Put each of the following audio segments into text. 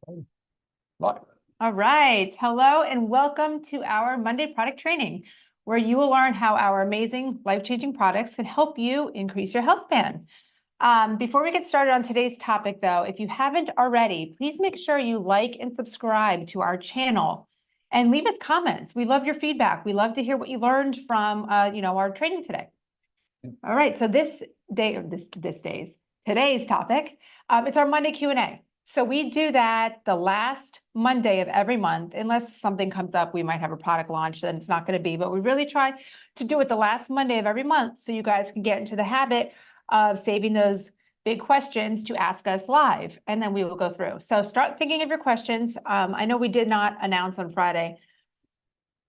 Right. All right. Hello and welcome to our Monday product training, where you will learn how our amazing life-changing products can help you increase your health span. Before we get started on today's topic, though, if you haven't already, please make sure you like and subscribe to our channel and leave us comments. We love your feedback. We love to hear what you learned from our training today. All right. So today's topic, it's our Monday Q&A. So we do that the last Monday of every month, unless something comes up, we might have a product launch, then it's not going to be, but we really try to do it the last Monday of every month so you guys can get into the habit of saving those big questions to ask us live, and then we will go through. So start thinking of your questions. I know we did not announce on Friday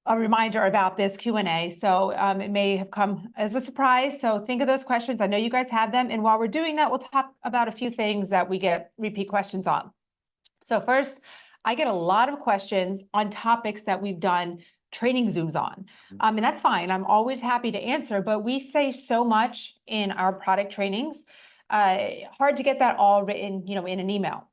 a reminder about this Q&A, so it may have come as a surprise. So think of those questions. I know you guys have them. And while we're doing that, we'll talk about a few things that we get repeat questions on. So first, I get a lot of questions on topics that we've done training Zooms on. And that's fine. I'm always happy to answer, but we say so much in our product trainings, hard to get that all written, in an email.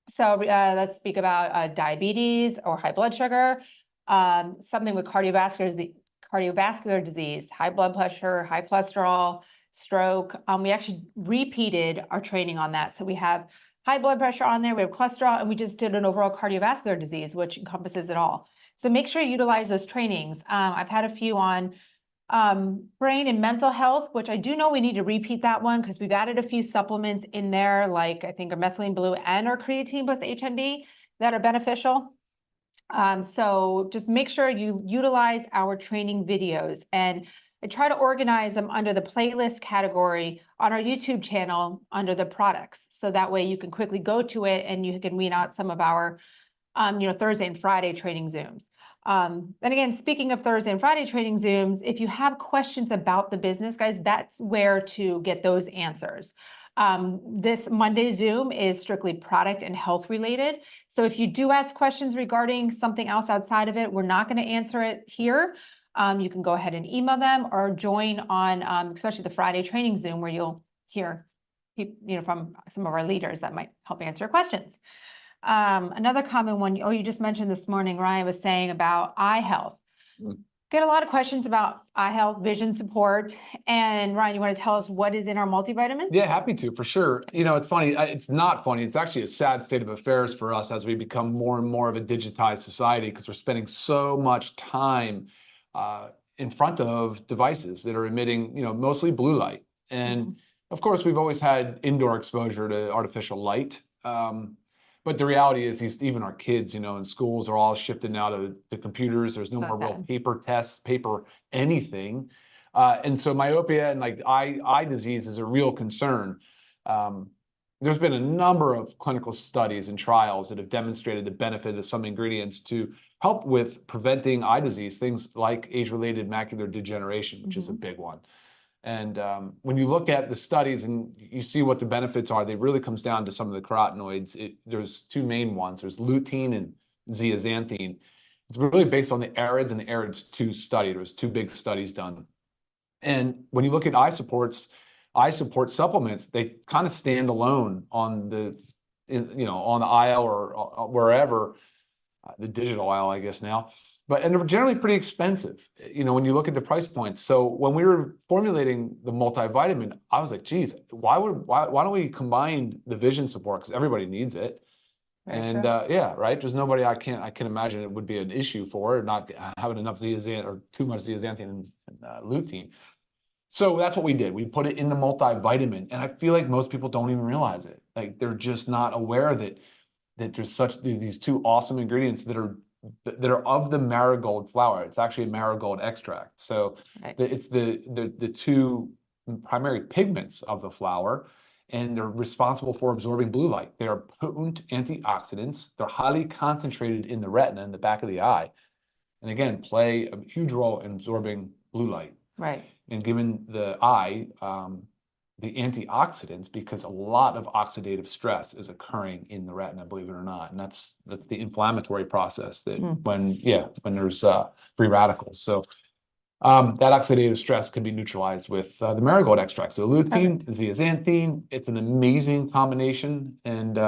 So let's speak about diabetes or high blood sugar, something with cardiovascular disease, high blood pressure, high cholesterol, stroke. We actually repeated our training on that. So we have high blood pressure on there, we have cholesterol, and we just did an overall cardiovascular disease, which encompasses it all. So make sure you utilize those trainings. I've had a few on brain and mental health, which I do know we need to repeat that one because we've added a few supplements in there, like I think our methylene blue and our creatine plus HMB that are beneficial. So just make sure you utilize our training videos, and I try to organize them under the playlist category on our YouTube channel under the products. So that way you can quickly go to it and you can weed out some of our, Thursday and Friday training Zooms. And again, speaking of Thursday and Friday training Zooms, if you have questions about the business, guys, that's where to get those answers. This Monday Zoom is strictly product and health related. So if you do ask questions regarding something else outside of it, we're not going to answer it here. You can go ahead and email them or join on, especially the Friday training Zoom, where you'll hear, from some of our leaders that might help answer questions. Another common one, you just mentioned this morning, Ryan was saying about eye health. Get a lot of questions about eye health, vision support. And Ryan, you want to tell us what is in our multivitamin? Yeah, happy to, for sure. It's funny. It's not funny. It's actually a sad state of affairs for us as we become more and more of a digitized society, because we're spending so much time in front of devices that are emitting, mostly blue light. And of course, we've always had indoor exposure to artificial light. But the reality is, even our kids, in schools are all shifted now to the computers. There's no more real paper tests, paper anything. And so myopia and eye disease is a real concern. There's been a number of clinical studies and trials that have demonstrated the benefit of some ingredients to help with preventing eye disease, things like age-related macular degeneration, which is a big one. And when you look at the studies and you see what the benefits are, they really comes down to some of the carotenoids. There's two main ones. There's lutein and zeaxanthine. It's really based on the AREDS and the AREDS-2 study. There's two big studies done. And when you look at eye support supplements, they kind of stand alone on the aisle or wherever, the digital aisle, I guess now. And they're generally pretty expensive, when you look at the price points. So when we were formulating the multivitamin, I was like, geez, why don't we combine the vision support? Because everybody needs it. And yeah, right. There's nobody I can imagine it would be an issue for not having enough zeaxanthin or too much zeaxanthin and lutein. So that's what we did. We put it in the multivitamin, and I feel like most people don't even realize it. Like, they're just not aware that there's these two awesome ingredients that are of the marigold flower. It's actually a marigold extract. So it's the two primary pigments of the flower, and they're responsible for absorbing blue light. They are potent antioxidants. They're highly concentrated in the retina, in the back of the eye, and again, play a huge role in absorbing blue light. Right. And giving the eye the antioxidants, because a lot of oxidative stress is occurring in the retina, believe it or not. And that's the inflammatory process that when there's free radicals. So that oxidative stress can be neutralized with the marigold extract. So lutein, zeaxanthine, it's an amazing combination. And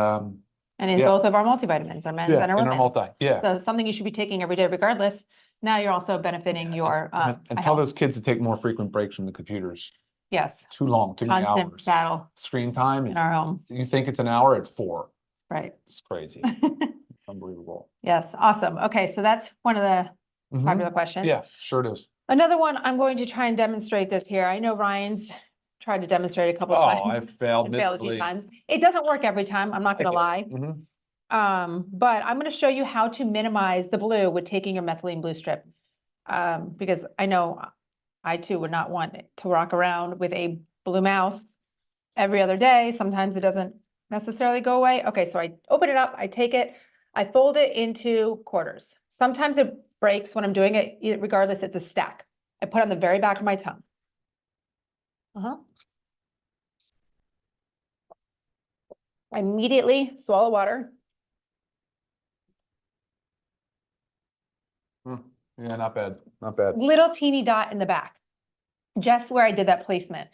And in Yeah. both of our multivitamins, our men's Yeah, and our in our women's. multi, yeah. So something you should be taking every day regardless. Now you're also benefiting your, And tell those kids to take more frequent breaks from the computers. yes, Too long, too many constant hours. battle Screen time in is, our home, you think it's an hour, it's 4. right? It's crazy. It's unbelievable. Yes, awesome. Okay, so that's one of the Mhm. popular questions. Yeah, sure it is. Another one, I'm going to try and demonstrate this here. I know Ryan's tried to demonstrate a couple of Oh, times. I've failed and failed a few miserably. times. It doesn't work every time, I'm not gonna lie. Mhm. But I'm gonna show you how to minimize the blue with taking your methylene blue strip. Because I know I too would not want to rock around with a blue mouth every other day. Sometimes it doesn't necessarily go away. Okay, so I open it up, I take it, I fold it into quarters. Sometimes it breaks when I'm doing it, regardless, it's a stack. I put it on the very back of my tongue. I immediately swallow water. Yeah, not bad, not bad. Little teeny dot in the back, just where I did that placement.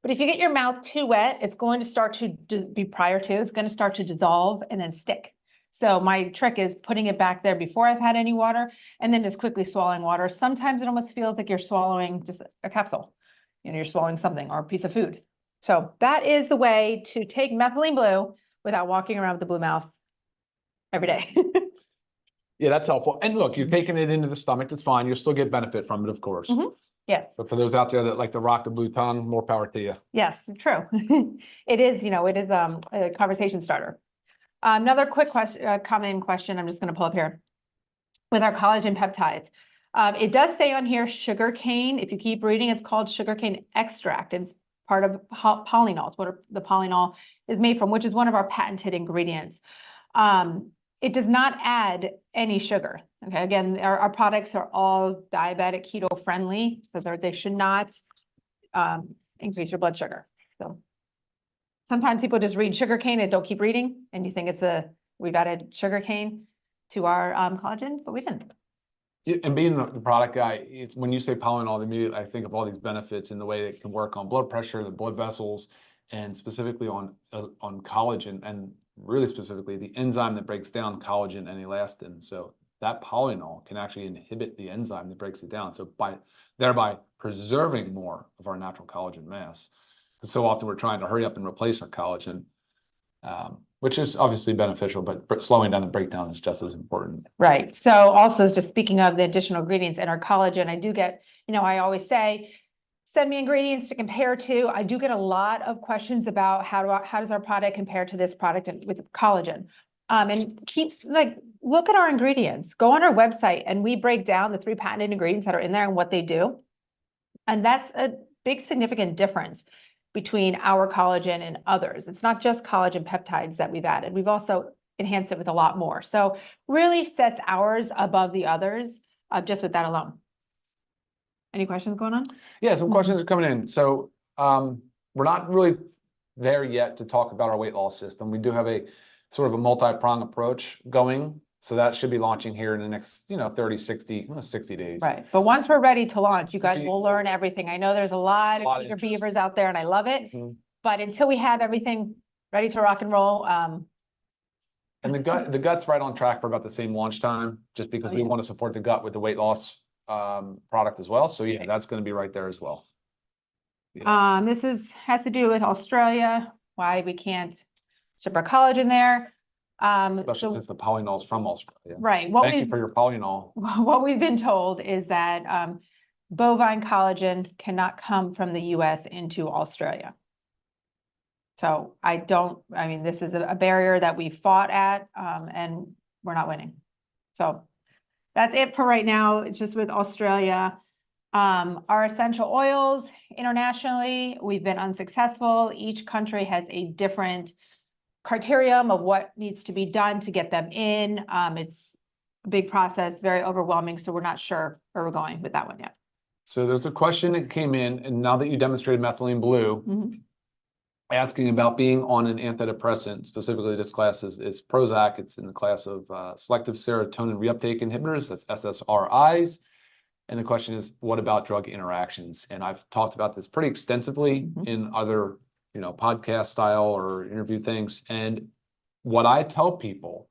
But if you get your mouth too wet, it's going to start to it's going to start to dissolve and then stick. So my trick is putting it back there before I've had any water and then just quickly swallowing water. Sometimes it almost feels like you're swallowing just a capsule. You know, you're swallowing something or a piece of food. So that is the way to take methylene blue without walking around with the blue mouth every day. Yeah, that's helpful. And look, you're taking it into the stomach, that's fine. You'll still get benefit from it, of course. Yes. But for those out there that like to rock the blue tongue, more power to you. Yes, true. It is, it is a conversation starter. Another quick question, common question, I'm just going to pull up here. With our collagen peptides, it does say on here sugar cane. If you keep reading, it's called sugarcane extract. It's part of polynols. What the polynol is made from, which is one of our patented ingredients. It does not add any sugar. Okay, again, our products are all diabetic keto friendly, so they should not increase your blood sugar. So sometimes people just read sugarcane and don't keep reading, and you think we've added sugarcane to our collagen, but we didn't. Yeah, and being the product guy, it's when you say polynol, immediately I think of all these benefits in the way it can work on blood pressure, the blood vessels, and specifically on collagen, and really specifically the enzyme that breaks down collagen and elastin. So that polynol can actually inhibit the enzyme that breaks it down. So thereby preserving more of our natural collagen mass. Because so often we're trying to hurry up and replace our collagen, which is obviously beneficial, but slowing down the breakdown is just as important. Right. So also just speaking of the additional ingredients in our collagen, I do get, I always say, send me ingredients to compare to. I do get a lot of questions about how does our product compare to this product with collagen. And look at our ingredients, go on our website, and we break down the 3 patented ingredients that are in there and what they do. And that's a big significant difference between our collagen and others. It's not just collagen peptides that we've added. We've also enhanced it with a lot more. So really sets ours above the others just with that alone. Any questions going on? Yeah, some questions are coming in. So we're not really there yet to talk about our weight loss system. We do have a sort of a multi-prong approach going. So that should be launching here in the next, 30, 60 days. Right. But once we're ready to launch, you guys will learn everything. I know there's a lot of eager beavers out there and I love it. But until we have everything ready to rock and roll. And the gut's right on track for about the same launch time, just because we want to support the gut with the weight loss product as well. So yeah, that's going to be right there as well. Yeah. This has to do with Australia, why we can't ship our collagen there. Especially since the polynol's from Australia. Right. Thank you for your polynol. What we've been told is that bovine collagen cannot come from the US into Australia. So this is a barrier that we fought at and we're not winning. So that's it for right now. It's just with Australia. Our essential oils internationally, we've been unsuccessful. Each country has a different criterion of what needs to be done to get them in. It's a big process, very overwhelming. So we're not sure where we're going with that one yet. So there's a question that came in, and now that you demonstrated methylene blue, asking about being on an antidepressant. Specifically, this class is Prozac. It's in the class of selective serotonin reuptake inhibitors, that's SSRIs. And the question is, what about drug interactions? And I've talked about this pretty extensively in other, podcast style or interview things. And what I tell people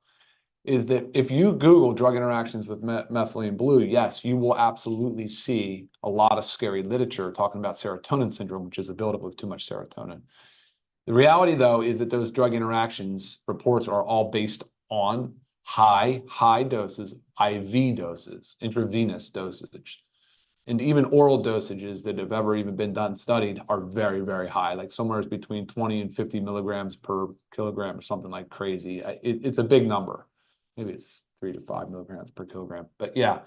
is that if you Google drug interactions with methylene blue, yes, you will absolutely see a lot of scary literature talking about serotonin syndrome, which is a buildup of too much serotonin. The reality, though, is that those drug interactions reports are all based on high doses, IV doses, intravenous dosage. And even oral dosages that have ever even been studied are very, very high, like somewhere between 20 and 50 milligrams per kilogram or something like crazy. It's a big number. Maybe it's 3 to 5 milligrams per kilogram. But yeah,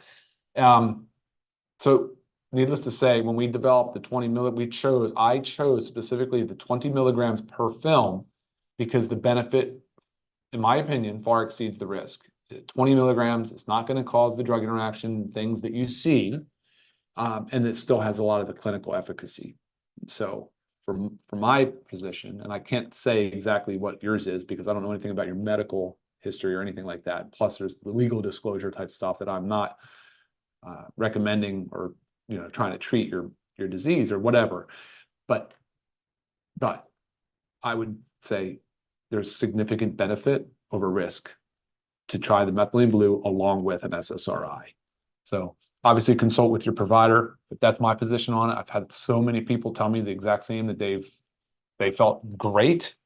so needless to say, when we developed the 20 milligrams, I chose specifically the 20 milligrams per film because the benefit, in my opinion, far exceeds the risk. 20 milligrams is not going to cause the drug interaction things that you see. And it still has a lot of the clinical efficacy. So from my position, and I can't say exactly what yours is because I don't know anything about your medical history or anything like that. Plus, there's the legal disclosure type stuff that I'm not recommending or trying to treat your disease or whatever. But I would say there's significant benefit over risk to try the methylene blue along with an SSRI. So obviously consult with your provider, but that's my position on it. I've had so many people tell me the exact same, that they felt great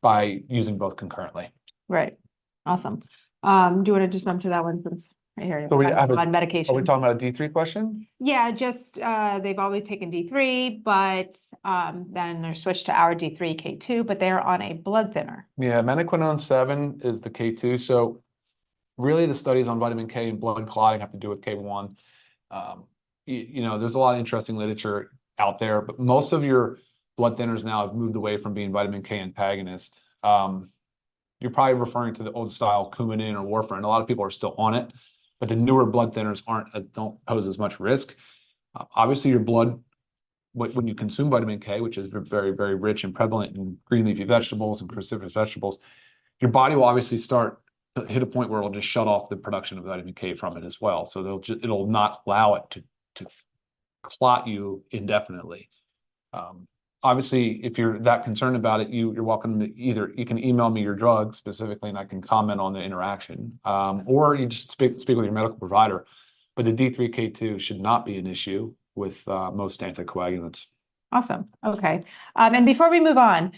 by using both concurrently. Right. Awesome. Do you want to just jump to that one since I hear you So we have on medication? Are we talking about a D3 question? Yeah, just they've always taken D3, but then they're switched to our D3 K2, but they're on a blood thinner. Yeah, menaquinone 7 is the K2. So really the studies on vitamin K and blood clotting have to do with K1. There's a lot of interesting literature out there, but most of your blood thinners now have moved away from being vitamin K antagonist. You're probably referring to the old style Coumadin or warfarin. A lot of people are still on it, but the newer blood thinners don't pose as much risk. Obviously, your blood, when you consume vitamin K, which is very, very rich and prevalent in green leafy vegetables and cruciferous vegetables, your body will obviously start to hit a point where it'll just shut off the production of vitamin K from it as well. So it'll not allow it to clot you indefinitely. Obviously, if you're that concerned about it, you're welcome to you can email me your drug specifically and I can comment on the interaction, or you just speak with your medical provider. But the D3K2 should not be an issue with most anticoagulants. Awesome. Okay. And before we move on,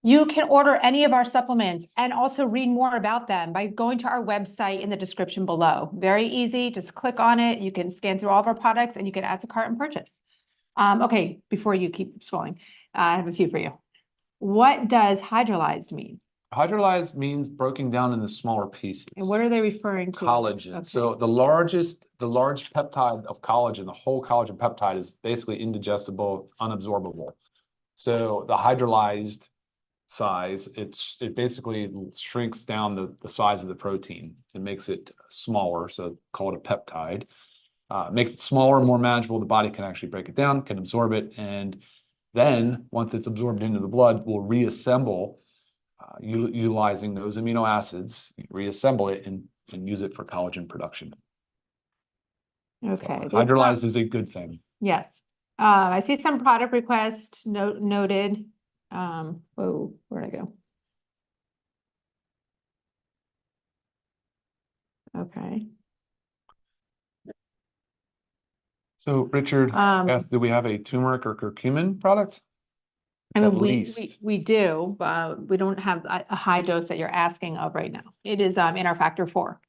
you can order any of our supplements and also read more about them by going to our website in the description below. Very easy. Just click on it. You can scan through all of our products and you can add to cart and purchase. Okay, before you keep scrolling, I have a few for you. What does hydrolyzed mean? Hydrolyzed means broken down into smaller pieces. And what are they referring to? Collagen. Okay. So the large peptide of collagen, the whole collagen peptide, is basically indigestible, unabsorbable. So the hydrolyzed size, it basically shrinks down the size of the protein and makes it smaller, so call it a peptide. Makes it smaller, more manageable. The body can actually break it down, can absorb it, and then once it's absorbed into the blood, we'll reassemble utilizing those amino acids, reassemble it and use it for collagen production. Okay. So hydrolyzed is a good thing. Yes. I see some product requests noted. Oh, where'd I go? Okay. So Richard asked, do we have a turmeric or curcumin product? I mean, At least. we do, but we don't have a high dose that you're asking of right now. It is in our factor 4,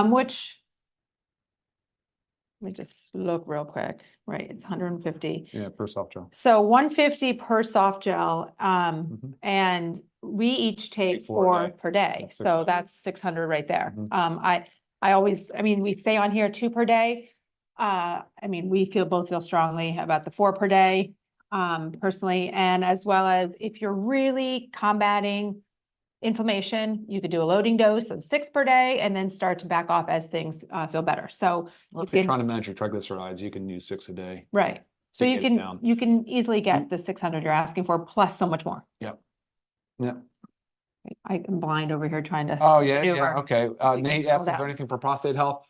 which, let me just look real quick. Right, it's 150. Yeah, per soft gel. So 150 per soft gel, and we each take 4 per day. So that's 600 right there. I mean, we say on here 2 per day. I mean, we both feel strongly about the 4 per day, personally, and as well as if you're really combating inflammation, you could do a loading dose of 6 per day and then start to back off as things feel better. So if you're trying to manage your triglycerides, you can use 6 a day. Right. So you can easily get the 600 you're asking for plus so much more. Yep. Yeah. I'm blind over here trying to. Oh yeah, yeah. Okay. Nate asked, is there anything for prostate health?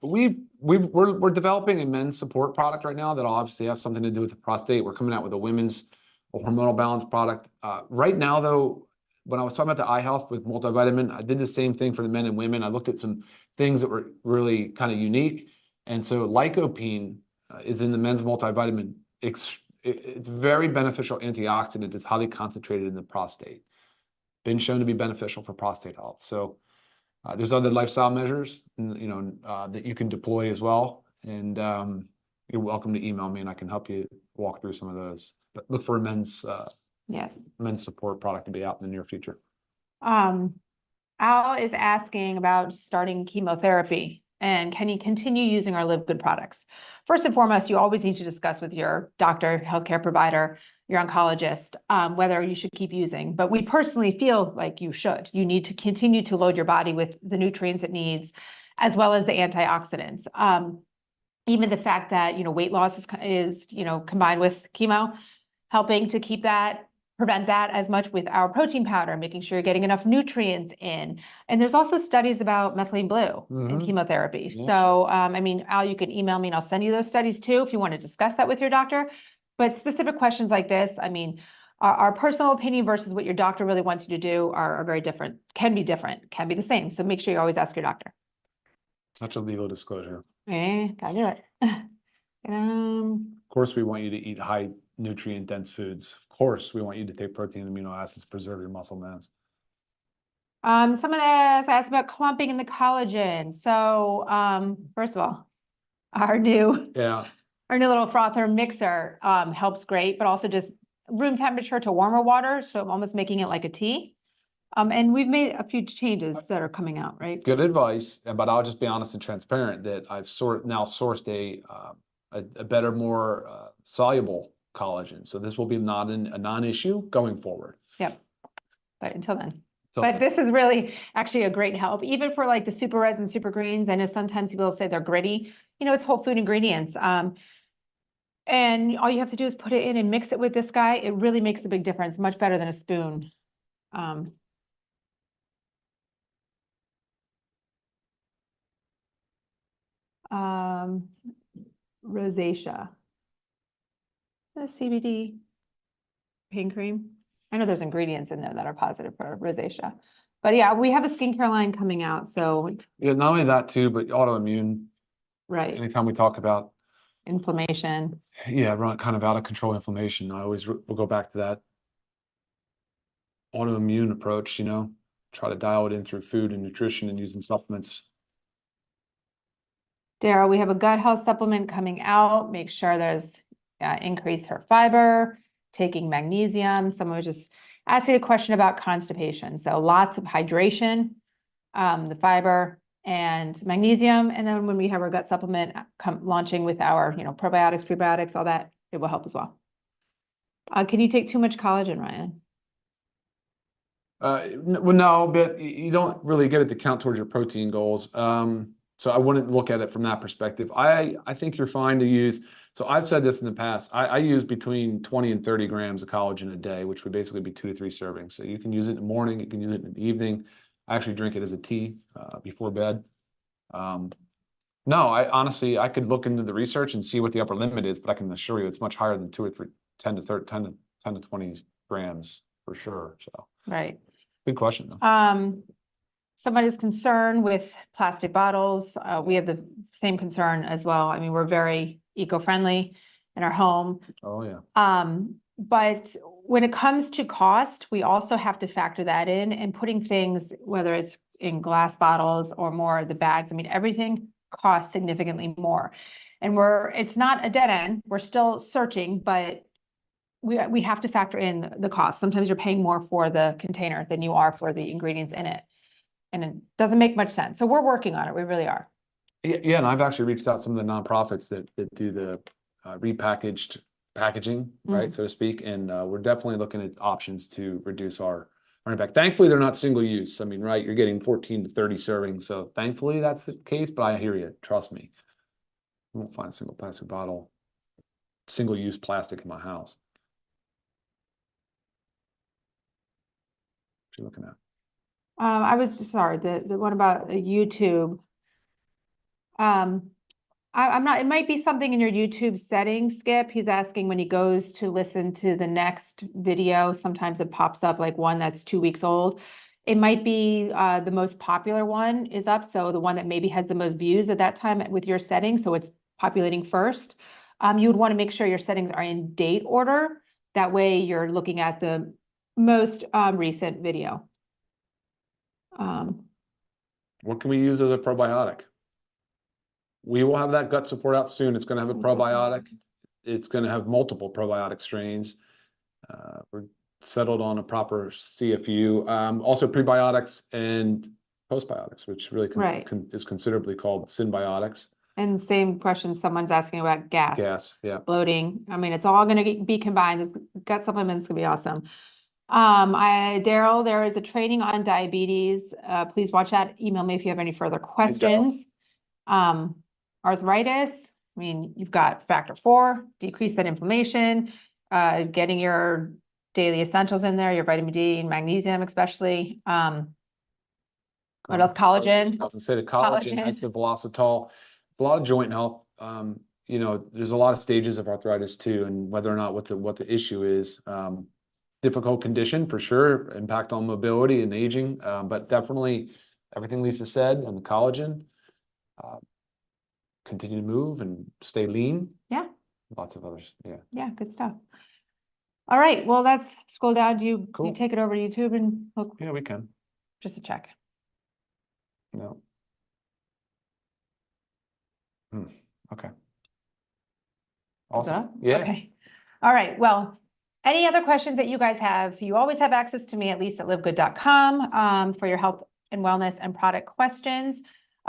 We're developing a men's support product right now that'll obviously have something to do with the prostate. We're coming out with a women's hormonal balance product. Right now, though, when I was talking about the eye health with multivitamin, I did the same thing for the men and women. I looked at some things that were really kind of unique. And so lycopene is in the men's multivitamin. It's very beneficial antioxidant. It's highly concentrated in the prostate. Been shown to be beneficial for prostate health. So there's other lifestyle measures, that you can deploy as well. And you're welcome to email me, and I can help you walk through some of those. But look for a men's support product to be out in the near future. Al is asking about starting chemotherapy, and can you continue using our LiveGood products? First and foremost, you always need to discuss with your doctor, healthcare provider, your oncologist, whether you should keep using. But we personally feel like you should. You need to continue to load your body with the nutrients it needs, as well as the antioxidants. Even the fact that, weight loss is combined with chemo, helping to keep that, prevent that as much with our protein powder, making sure you're getting enough nutrients in. And there's also studies about methylene blue in chemotherapy. Yeah. So, Al, you can email me and I'll send you those studies too, if you want to discuss that with your doctor. But specific questions like this, our personal opinion versus what your doctor really wants you to do are very different, can be the same. So make sure you always ask your doctor. Such a legal disclosure. Gotta do it. Of course, we want you to eat high nutrient dense foods. Of course, we want you to take protein and amino acids, preserve your muscle mass. Some of this asked about clumping in the collagen. So, first of all, our new little frother mixer helps great, but also just room temperature to warmer water. So I'm almost making it like a tea. And we've made a few changes that are coming out, right? Good advice, but I'll just be honest and transparent that I've now sourced a better, more soluble collagen. So this will be not a non-issue going forward. Yep. But until then. But this is really actually a great help, even for like the super reds and super greens. I know sometimes people say they're gritty. It's whole food ingredients. And all you have to do is put it in and mix it with this guy. It really makes a big difference, much better than a spoon. Rosacea. The CBD pain cream. I know there's ingredients in there that are positive for rosacea. But yeah, we have a skincare line coming out. So yeah, not only that too, but autoimmune. Right. Anytime we talk about inflammation. Yeah, run kind of out of control inflammation. I always will go back to that autoimmune approach, try to dial it in through food and nutrition and using supplements. Daryl, we have a gut health supplement coming out. Make sure there's increase her fiber, taking magnesium. Someone was just asking a question about constipation. So lots of hydration, the fiber and magnesium. And then when we have our gut supplement launching with our, probiotics, prebiotics, all that, it will help as well. Can you take too much collagen, Ryan? Well, no, but you don't really get it to count towards your protein goals. So I wouldn't look at it from that perspective. I think you're fine to use. So I've said this in the past. I use between 20 and 30 grams of collagen a day, which would basically be 2 to 3 servings. So you can use it in the morning. You can use it in the evening. I actually drink it as a tea before bed. No, I could look into the research and see what the upper limit is, but I can assure you it's much higher than 2 or 3, 10 to 20 grams for sure. So right. Good question though. Somebody's concerned with plastic bottles. We have the same concern as well. We're very eco-friendly in our home. Oh yeah. But when it comes to cost, we also have to factor that in and putting things, whether it's in glass bottles or more of the bags, everything costs significantly more. And it's not a dead end. We're still searching, but we have to factor in the cost. Sometimes you're paying more for the container than you are for the ingredients in it. And it doesn't make much sense. So we're working on it. We really are. Yeah, and I've actually reached out to some of the nonprofits that do the repackaged packaging, right, so to speak. And we're definitely looking at options to reduce our impact. Thankfully, they're not single use. Right, you're getting 14 to 30 servings. So thankfully that's the case, but I hear you. Trust me. You won't find a single plastic bottle, single use plastic in my house. What are you looking at? I was just sorry, the one about YouTube. I'm not, it might be something in your YouTube settings, Skip. He's asking when he goes to listen to the next video, sometimes it pops up like one that's 2 weeks old. It might be the most popular one is up, so the one that maybe has the most views at that time with your settings, so it's populating first. You would want to make sure your settings are in date order. That way you're looking at the most recent video. What can we use as a probiotic? We will have that gut support out soon. It's going to have a probiotic. It's going to have multiple probiotic strains. We're settled on a proper CFU. Also prebiotics and postbiotics, which really is considerably called symbiotics. And same question, someone's asking about gas. Gas, yeah. Bloating. I mean, it's all going to be combined. Gut supplements going to be awesome. Daryl, there is a training on diabetes. Please watch that. Email me if you have any further questions. Arthritis. I mean, you've got factor 4, decrease that inflammation, getting your daily essentials in there, your vitamin D and magnesium, especially. What else? Collagen. I was gonna say the collagen, that's the Velocitol. A lot of joint health. You know, there's a lot of stages of arthritis too, and whether or not what the issue is. Difficult condition for sure, impact on mobility and aging, but definitely everything Lisa said and the collagen. Continue to move and stay lean. Yeah. Lots of others. Yeah. Yeah, good stuff. All right. Well, let's scroll down. Do you Cool. take it over to YouTube and look? Yeah, we can. Just to check. No. Okay. Awesome. Yeah. Okay. All right. Well, any other questions that you guys have, you always have access to me, at least at livegood.com, for your health and wellness and product questions.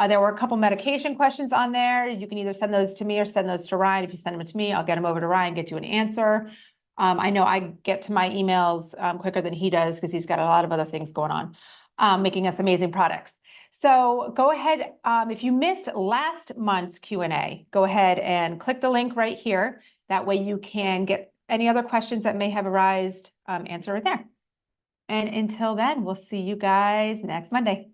There were a couple medication questions on there. You can either send those to me or send those to Ryan. If you send them to me, I'll get them over to Ryan, get you an answer. I know I get to my emails quicker than he does because he's got a lot of other things going on, making us amazing products. So go ahead, if you missed last month's Q&A, go ahead and click the link right here. That way you can get any other questions that may have arisen, answer it there. And until then, we'll see you guys next Monday.